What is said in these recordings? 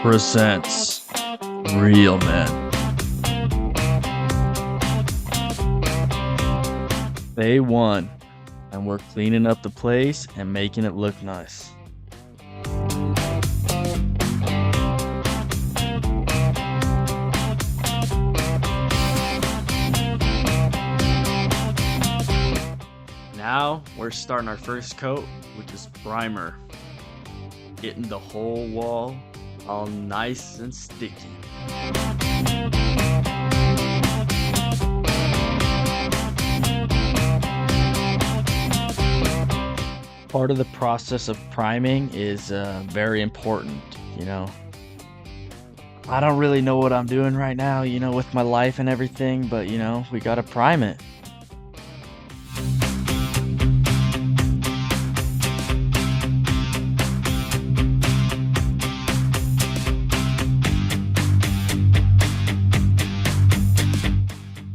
presents Real Men. Day one, and we're cleaning up the place and making it look nice. Now we're starting our first coat, which is primer. Getting the whole wall all nice and sticky. Part of the process of priming is very important, you know. I don't really know what I'm doing right now, you know, with my life and everything, but you know, we gotta prime it.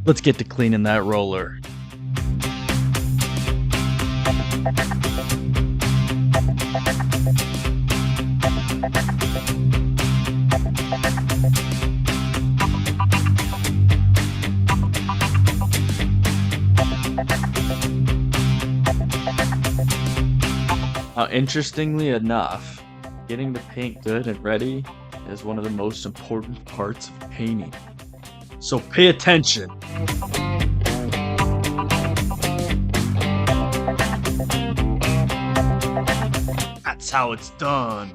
Let's get to cleaning that roller. Now, interestingly enough, getting the paint good and ready is one of the most important parts of painting. So pay attention. That's how it's done.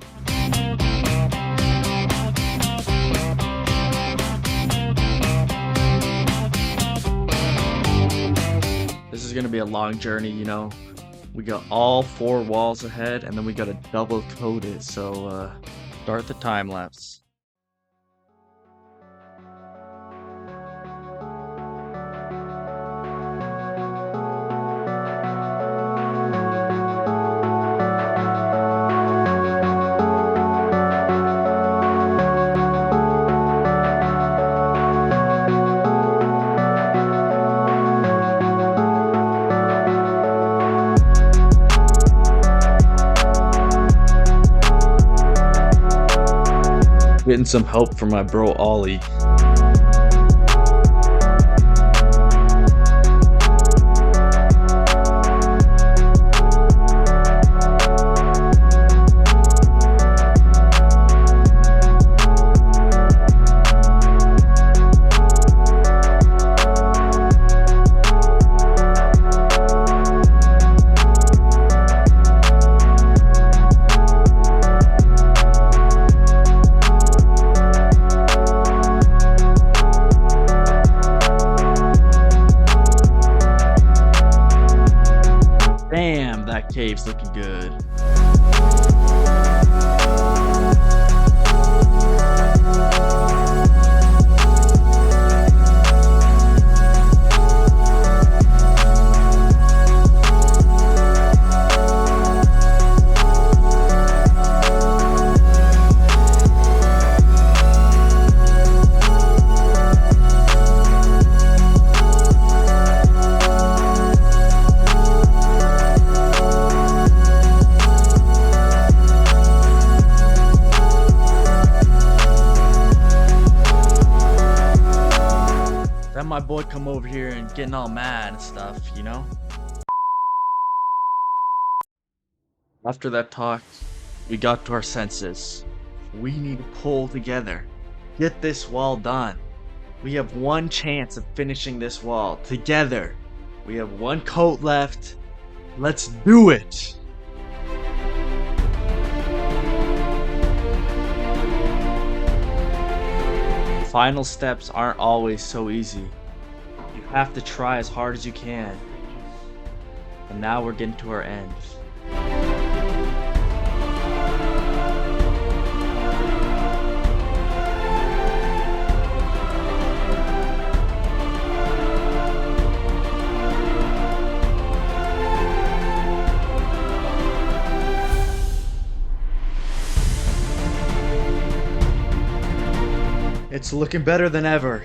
This is gonna be a long journey, you know. We got all 4 walls ahead, and then we gotta double coat it. So start the time lapse. Getting some help from my bro Ollie. Damn, that cave's looking good. Then my boy come over here and getting all mad and stuff, you know? After that talk, we got to our senses. We need to pull together. Get this wall done. We have one chance of finishing this wall together. We have one coat left. Let's do it! Final steps aren't always so easy. You have to try as hard as you can. And now we're getting to our end. It's looking better than ever.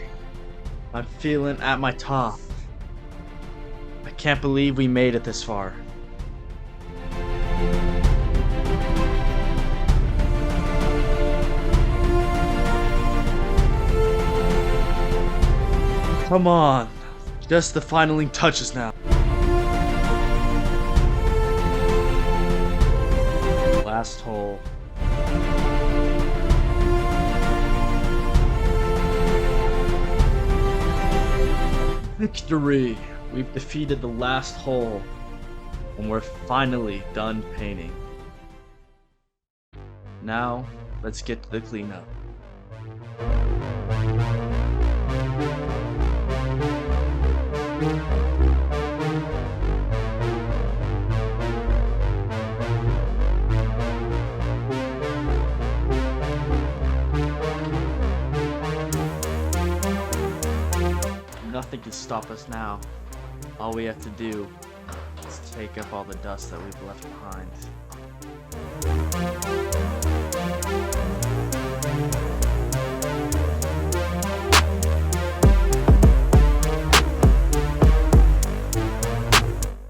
I'm feeling at my top. I can't believe we made it this far. Come on. Just the finaling touches now. Last hole. Victory! We've defeated the last hole, and we're finally done painting. Now, let's get to the cleanup. Nothing can stop us now. All we have to do is take up all the dust that we've left behind.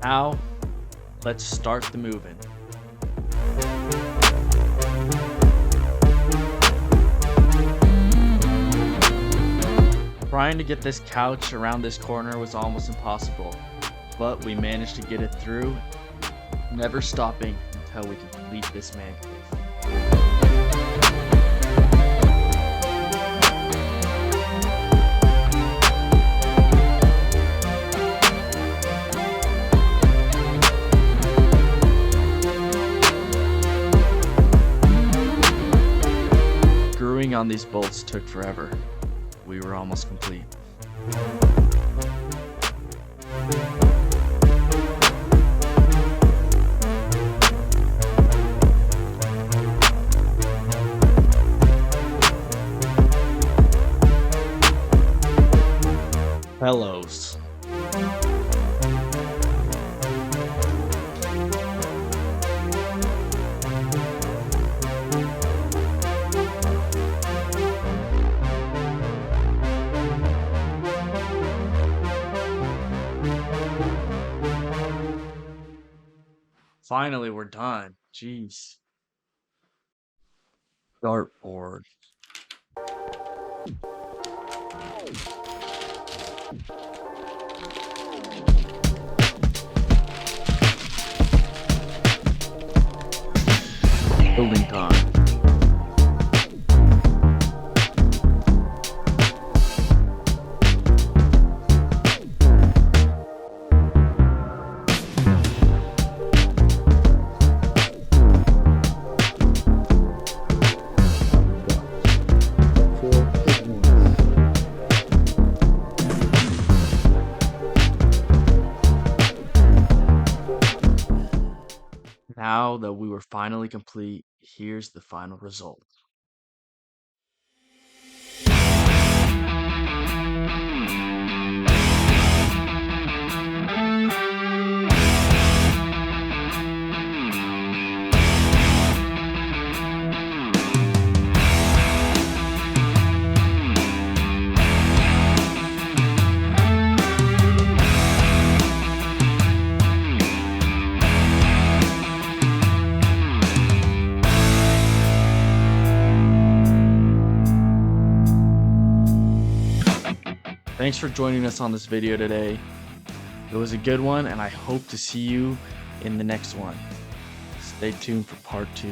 Now, let's start the moving. Trying to get this couch around this corner was almost impossible, but we managed to get it through, never stopping until we complete this man cave. Screwing on these bolts took forever. We were almost complete. Fellows. Finally, we're done. Jeez. Dartboard. Building time. Now that we were finally complete, here's the final result. Thanks for joining us on this video today. It was a good one, and I hope to see you in the next one. Stay tuned for part 2.